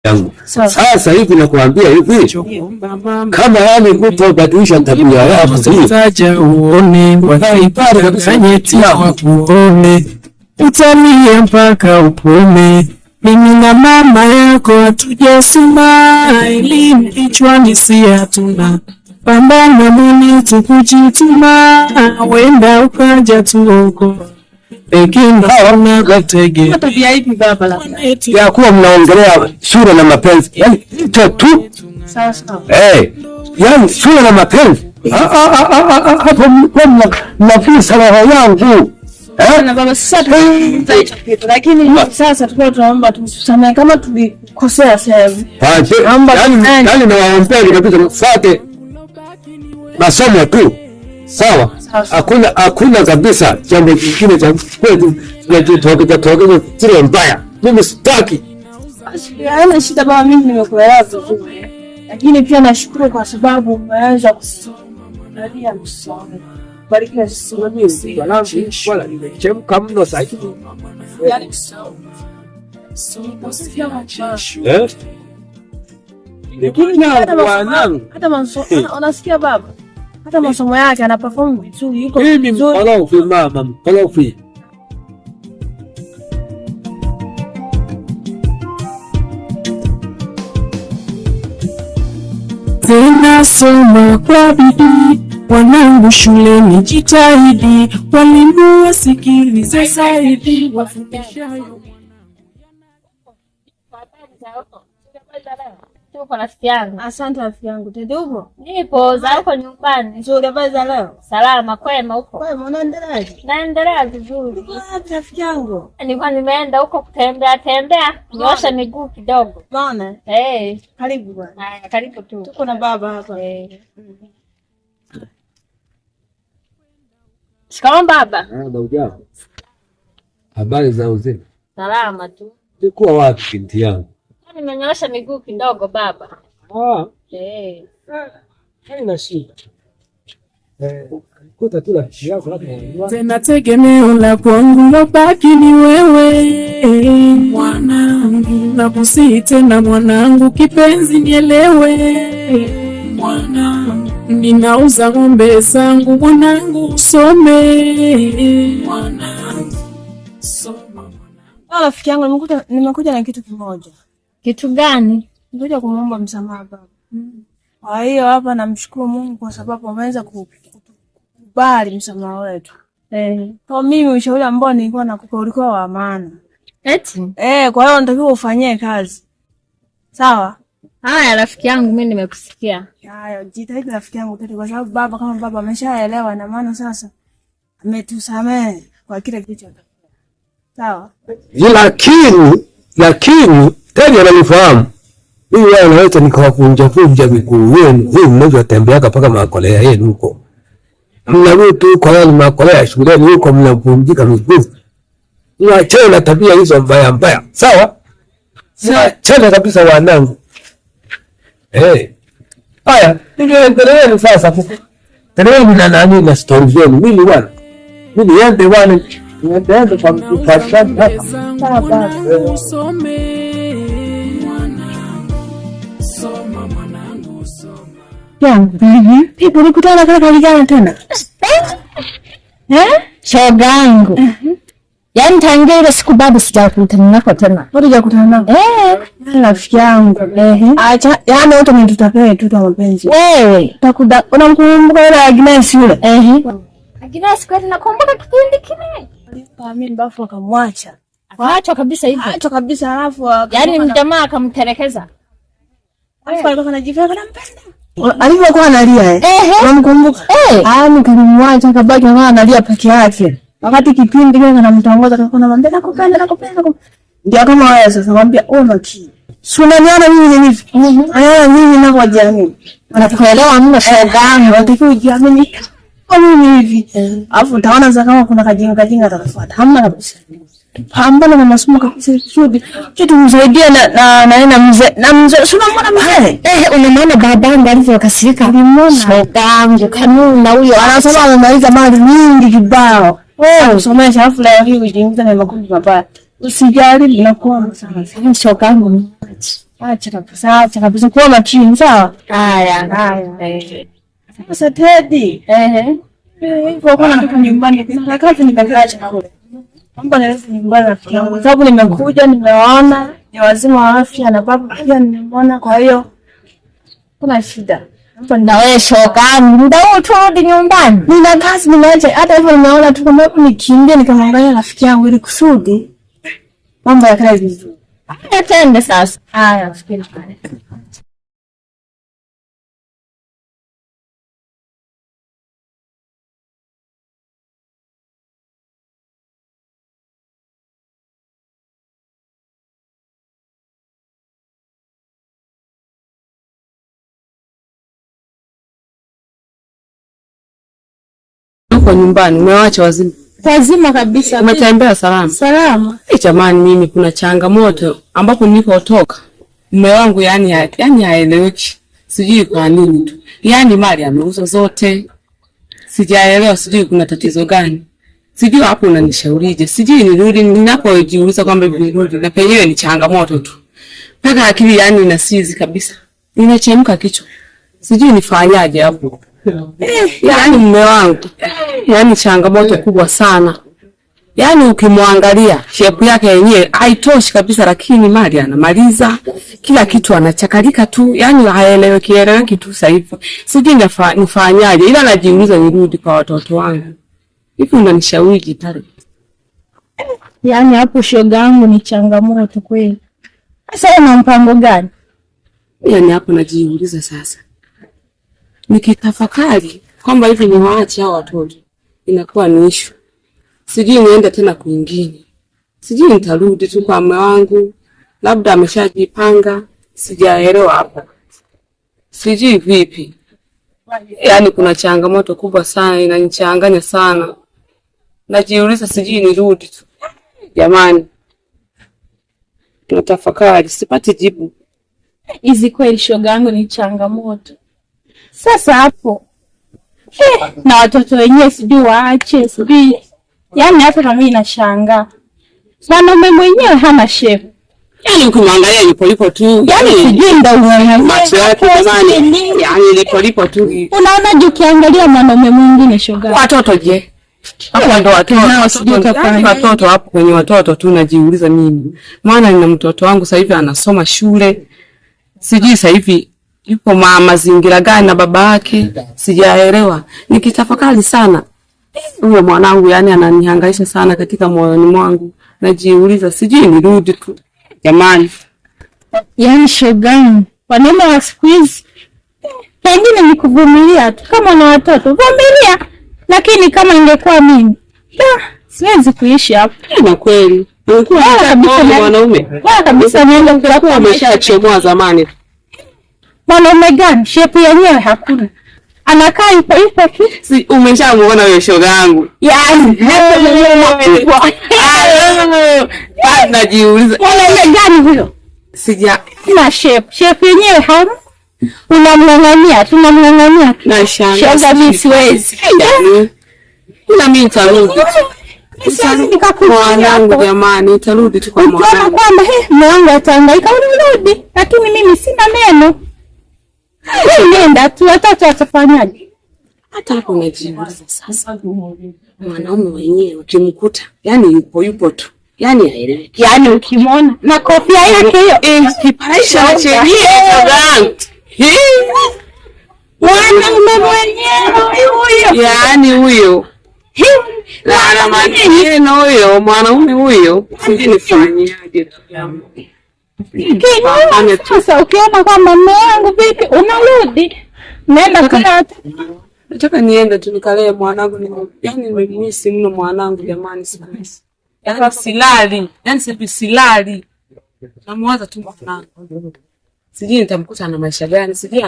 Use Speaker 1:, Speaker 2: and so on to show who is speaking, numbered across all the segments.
Speaker 1: yangu. Sasa hivi nakuambia hivi, kama yani kutabadilisha tabia yako
Speaker 2: sasa uone wanaipata kabisa nyeti uone utamie mpaka upone. Mimi na mama yako hatujasoma elimu kichwani si hatuna, pambana mimi tukujituma, wenda ukaja tuoko Pekina hauna gatege.
Speaker 3: Hata VIP baba la.
Speaker 1: Ya kuwa mnaongelea shule na mapenzi. Yaani tu.
Speaker 3: Sawa sawa.
Speaker 1: Yaani shule na mapenzi. Hapo mnafisa roho yangu.
Speaker 3: Na baba sasa tutaicha kitu, lakini sasa tukao tunaomba tusamehe kama tulikosea sehemu.
Speaker 1: Yaani nawaombeni kabisa mfuate masomo tu. Sawa? Hakuna kabisa jambo jingine cha kwetu tunajitoka zile mbaya. Mimi sitaki.
Speaker 3: Haina shida baba, mimi nimekuelewa vizuri. Lakini pia nashukuru kwa sababu umeanza kusoma. Nadia msome. Barikiwa sana mimi.
Speaker 1: Wala nimechemka mno sasa hivi.
Speaker 3: Yaani hata masomo unasikia baba? Hata masomo yake ana perform vizuri, yuko vizuri.
Speaker 1: Mimi mkorofi mama, mkorofi.
Speaker 2: Tena soma kwa bidii, wanangu shuleni jitahidi, walimu wasikilize zaidi, wafundishayo.
Speaker 4: Tuko rafiki yangu.
Speaker 3: Asante rafiki yangu. Tende huko?
Speaker 4: Nipo za huko nyumbani.
Speaker 3: Nzuri, habari za leo?
Speaker 4: Salama, kwema huko?
Speaker 3: Kwema, unaendeleaje?
Speaker 4: Naendelea vizuri.
Speaker 3: Rafiki yangu.
Speaker 4: Nilikuwa nimeenda huko kutembea, nyosha miguu kidogo.
Speaker 3: Bwana? Karibu bwana.
Speaker 4: Haya, karibu tu.
Speaker 3: Tuko na baba hapa.
Speaker 4: Shikamoo baba.
Speaker 1: Ujambo. Habari za uzima?
Speaker 4: Salama tu.
Speaker 1: Ulikuwa wapi binti yangu?
Speaker 4: Nimenyosha miguu kidogo baba.
Speaker 1: Haina shida. Kuta tu la yako hapo.
Speaker 2: Tena tegemeo la kwangu lobaki ni wewe mwanangu, nakusihi tena mwanangu kipenzi nielewe mwanangu, ninauza ng'ombe zangu mwanangu usome mwanangu, soma.
Speaker 3: Rafiki yangu nimekuja na kitu kimoja.
Speaker 4: Kitu gani?
Speaker 3: Nimekuja kumuomba msamaha baba. Kwa hiyo hapa namshukuru Mungu kwa sababu ameweza kukubali msamaha wetu. Kwa mimi ushauri ambao nilikuwa nakupa ulikuwa wa maana.
Speaker 4: Eti?
Speaker 3: Kwa hiyo natakiwa ufanyie kazi. Sawa?
Speaker 4: Haya rafiki yangu, mimi nimekusikia.
Speaker 3: Haya, jitahidi rafiki yangu tete, kwa sababu baba kama baba ameshaelewa, na maana sasa ametusamehe kwa kile kilichotokea. Sawa?
Speaker 1: Lakini tena ananifahamu. Mimi wewe naweza nikawakunja miguu yenu. Wewe mnaweza tembea mpaka makolea yenu huko. Mnarudi kwa makolea shuleni huko, mnapumzika miguu. Niachane na tabia hizo mbaya. Sawa? Niachane kabisa wanangu. Haya, niendelee sasa. Endelee na nani na story zenu. Mimi bwana. Mimi niende bwana. Niende kwa mtafadhali hapa. Sawa.
Speaker 3: Pipo nikutana kaka vijana tena.
Speaker 4: Shogangu. Yaani tangia ile siku bado sijakutana nako tena.
Speaker 3: Bado hujakutana nako? Rafiki yangu. Acha, yaani wote mtutakae tu kwa mapenzi.
Speaker 4: Wewe,
Speaker 3: unamkumbuka yule Agnes yule?
Speaker 4: Agnes kweli nakumbuka kipindi kile.
Speaker 3: Mimi bafu akamwacha.
Speaker 4: Waacha kabisa hivyo.
Speaker 3: Acha kabisa, alafu
Speaker 4: yaani mjamaa akamtelekeza.
Speaker 3: Alafu alikuwa anajifanya anampenda. Alivyokuwa analia unamkumbuka? Nikamwacha kabaki mama analia peke yake. Wakati kipindi kile anamtongoza akakuwa anamwambia nakupenda. Ndio kama wewe sasa mwambia maki. Si unaniona mimi hivi? Mimi nako jamii.
Speaker 4: Anakuelewa mimi
Speaker 3: shogangu, unatakiwa ujiamini. Mimi hivi. Alafu utaona sasa kama kuna kajinga atakufuata. Hamna kabisa. Pambana na masomo kabisa vizuri. Kitu msaidia na mzee. Sio mbona mzee?
Speaker 4: Unamwona babangu alivyokasirika. Shogangu kanuna huyo
Speaker 3: anasema amemaliza mali nyingi kibao. Somesha afu leo hii ujiingiza na makundi mabaya. Usijali, inakuwa
Speaker 4: shogangu.
Speaker 3: Acha kabisa kuwa makini sawa. Haya. Sasa Teddy. Hivyo kuna mtu nyumbani na kazi nimekaacha kule. Mambo naeleza nyumbani rafiki yangu. Sababu nimekuja nimeona ni wazima wa afya na baba pia nimeona, kwa hiyo kuna shida.
Speaker 4: Hapo na wewe shoga, muda huu turudi nyumbani.
Speaker 3: Nina kazi nimeacha, hata hivyo nimeona tu kama nikimbia nikamwangalia rafiki yangu ili kusudi mambo yakae vizuri.
Speaker 4: Atende sasa.
Speaker 3: Haya, fikiri pale.
Speaker 2: Kwa nyumbani umewacha wazima
Speaker 3: Kabisa.
Speaker 2: Umetembea salama?
Speaker 3: Salama.
Speaker 2: Jamani, mimi kuna changamoto ambapo nilipotoka mume wangu yani haeleweki. Sijui kwa nini tu. Yani mali ameuza zote. Sijaelewa, sijui kuna tatizo gani. Sijui hapo unanishaurije. Sijui nirudi ninapojiuliza kwamba nirudi na penyewe ni changamoto tu. Paka akili yani inasizi kabisa. Ninachemka kichwa. Sijui nifanyaje hapo. Yani mume wangu yani changamoto kubwa sana. Yani ukimwangalia shepu yake yenyewe haitoshi kabisa, lakini mali anamaliza kila kitu, anachakalika tu, yani haeleweki tu sasa hivi. Sijui nifanyaje, ila najiuliza nirudi kwa watoto wangu. Hivi unanishauri pale?
Speaker 3: Yani hapo shoga yangu ni changamoto kweli. Sasa una mpango gani?
Speaker 2: Yani hapo najiuliza sasa. Nikitafakari kwamba hivi ni waache hao watoto, inakuwa ni issue. Sijui niende tena kwingine. Sijui nitarudi tu kwa mume wangu, labda ameshajipanga, sijaelewa hapo. Sijui vipi. Yani kuna changamoto kubwa sana, inanichanganya sana. Najiuliza sijui nirudi tu. Jamani. Natafakari, sipati jibu.
Speaker 3: Hizi kweli shoga yangu ni changamoto. Sasa hapo na watoto wenyewe sijui waache, sijui. Yani hata na mimi nashangaa. Mwanaume mwenyewe hana shepu.
Speaker 2: Yani ukimwangalia yupo tu.
Speaker 3: Yani sijui ndio unaona
Speaker 2: macho yake jamani. Yani yupo tu.
Speaker 3: Unaona ukiangalia mwanaume mwingine shoga.
Speaker 2: Watoto je? Hapo ndo watoto sijui kafanya watoto hapo kwenye watoto tu najiuliza mimi. Maana nina mtoto wangu sasa hivi anasoma shule. Sijui sasa hivi yupo mazingira gani na baba yake, sijaelewa. Nikitafakari sana huyo mwanangu yani ananihangaisha sana katika moyoni mwangu. Najiuliza sijui nirudi tu. Jamani.
Speaker 3: Yani shoga, wanaume wa siku hizi pengine ni kuvumilia tu, kama na watoto vumilia, lakini kama ingekuwa mimi siwezi kuishi hapo.
Speaker 2: Na kweli ulikuwa kabisa mwanaume
Speaker 3: kabisa nienda
Speaker 2: kwa ameshachomoa zamani.
Speaker 3: Mwanaume gani? Shepu yenyewe hakuna. Anakaa ipo tu.
Speaker 2: Si umeshamuona wewe shoga yangu?
Speaker 3: Yani
Speaker 2: najiuliza
Speaker 3: mwanaume gani huyo? Na shepu yenyewe hauna. Unamng'ang'ania, tunamng'ang'ania.
Speaker 2: Na
Speaker 3: shoga mimi siwezi.
Speaker 2: Ila mimi nitarudi. Mwanangu jamani, nitarudi tu kwa mwanangu.
Speaker 3: Unaona kwamba mwanangu atahangaika urudi, lakini mimi sina neno. Nenda tu, watoto watafanyaje?
Speaker 2: Hata hapo najiuliza sasa. Mwanaume wenyewe ukimkuta, yani yupo tu. Yani haeleweki.
Speaker 3: Yani ukimwona na kofia yake hiyo,
Speaker 2: kipaisha na chenia shoga.
Speaker 3: Mwanaume mwenyewe huyo.
Speaker 2: Yani huyo. Na ana maneno huyo, mwanaume huyo. Sijui nifanyaje tu yangu.
Speaker 3: Sasa ukiona kwamba mume wangu vipi, unarudi. Nenda kana.
Speaker 2: Nataka niende tu nikalee mwanangu. Yani nimemisi mno mwanangu jamani siku hizi. Yani silali. Yani silali. Namwaza tu mwanangu. Sijui nitamkuta na maisha gani, sijui.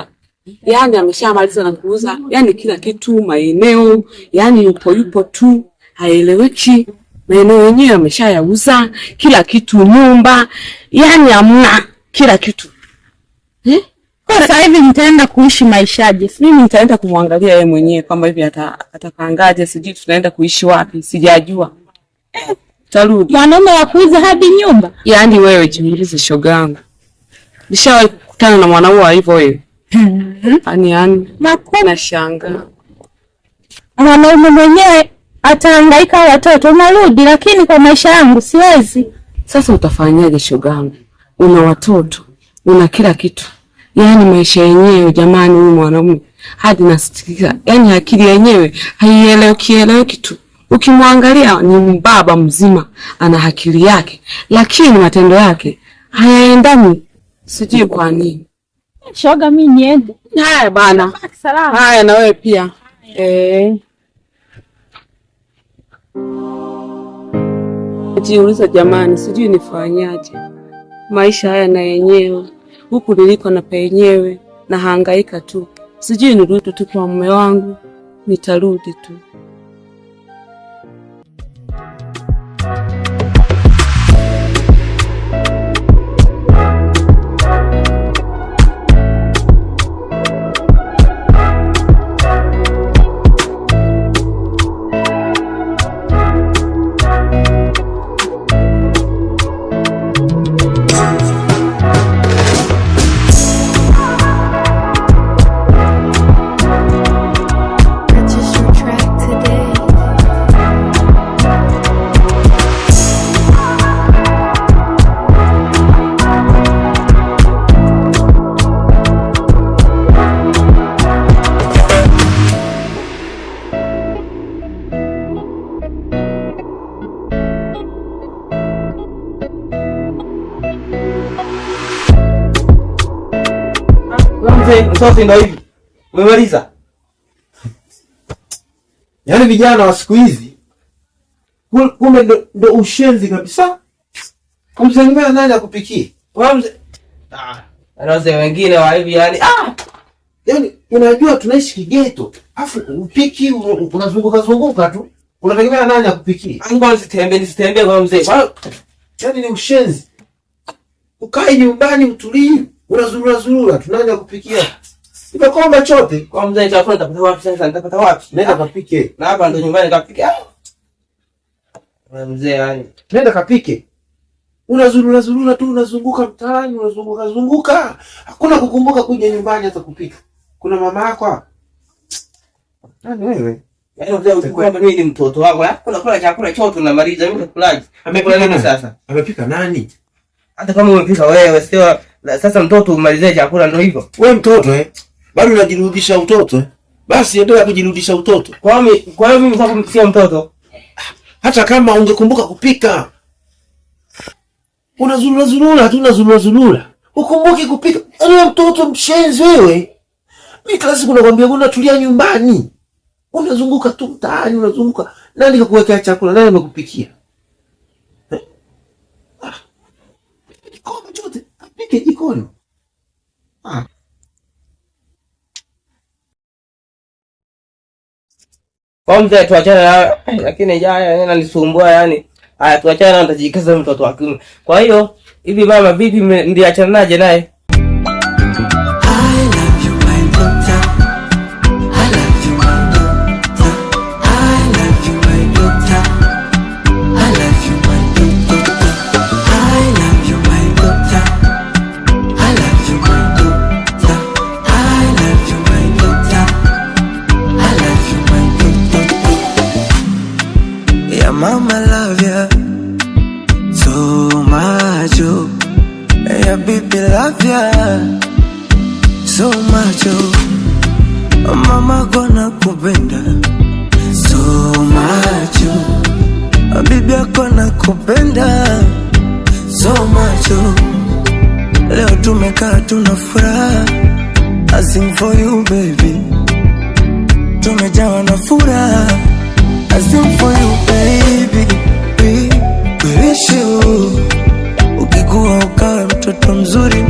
Speaker 2: Yani ameshamaliza na kuuza, yani kila kitu, maeneo, yani yupo tu, haeleweki. Maeneo yenyewe ameshayauza, kila kitu, nyumba, yani hamna kila kitu.
Speaker 3: Kwa sasa hivi nitaenda kuishi maishaje?
Speaker 2: Mimi nitaenda kumwangalia yeye mwenyewe kwamba hivi atapangaje, sijui tunaenda kuishi wapi, sijajua. Tarudi.
Speaker 3: Mwanaume wa kuuza hadi nyumba?
Speaker 2: Yani wewe jiulize shoga yangu. Nishawahi kukutana na mwanaume hivyo wewe. Yani nashangaa.
Speaker 4: Mwanaume mwenyewe atahangaika watoto narudi, lakini kwa maisha yangu siwezi.
Speaker 2: Sasa utafanyaje shogangu? Una watoto, una kila kitu. Yani maisha yenyewe jamani, huyu mwanaume hadi nasitika. Yani akili yenyewe haielewi kitu. Ukimwangalia ni baba mzima, ana akili yake, lakini matendo yake hayaendani. Sijui kwa nini.
Speaker 4: Shoga, mimi niende.
Speaker 2: Haya bana. Haya na wewe pia. Jiuliza jamani, sijui nifanyaje. Maisha haya na yenyewe, huku niliko na penyewe na hangaika tu. Sijui nirudi tu kwa mume wangu, nitarudi tu.
Speaker 5: Mtoto ndio hivi. Umemaliza? Yaani vijana wa siku hizi kumbe ndo ushenzi kabisa. Kumsengea nani akupikie? Wamze. Wazee wengine wa hivi yani yaani unajua tunaishi kigeto. Afu upiki unazunguka tu. Unategemea nani akupikie? Ango nisitembee kwa mzee. Yaani ni ushenzi. Ukae nyumbani utulie. Unazurura tu nani akupikia? Nimekomba chote. Kwa mzee chakula nitapata wapi sasa? Nitapata wapi? Nenda kapike. Na hapa ndo nyumbani kapike. Wewe mzee yani. Nenda kapike. Unazurura tu unazunguka mtaani, unazunguka. Hakuna kukumbuka kuja nyumbani hata kupika. Kuna mama yako hapa. Nani wewe? Yaani mzee ukikuwa mimi ni mtoto wako. Unakula chakula chote unamaliza mimi nakulaje? Amepika nini sasa? Amepika nani? Hata kama umepika wewe sio sasa mtoto umalizie chakula ndio hivyo. Wewe mtoto bado unajirudisha utoto Basi endelea kujirudisha utoto. Kwa hiyo mimi sasa kumtia mtoto. Hata kama ungekumbuka kupika. Unazurura. Ukumbuke kupika. Wewe mtoto mshenzi wewe. Mimi kila siku nakwambia unatulia nyumbani. Unazunguka tu mtaani, unazunguka. Nani kakuwekea chakula? Nani amekupikia? Jikoni chote, apike jikoni. Kwa mzee tuachane na lakini jaya yananisumbua yani. Haya tuachane na nitajikaza mtoto wa kiume. Kwa hiyo hivi mama vipi ndiachana naje naye?
Speaker 6: Mama love ya so much, yeah baby love ya so much, mama gonna kupenda so much, bibi gonna kupenda so much. Leo tumekaa tuna furaha, I sing for you baby, tumejawa na furaha, I sing for you baby, we wish you ukikuwa ukawe mtoto mzuri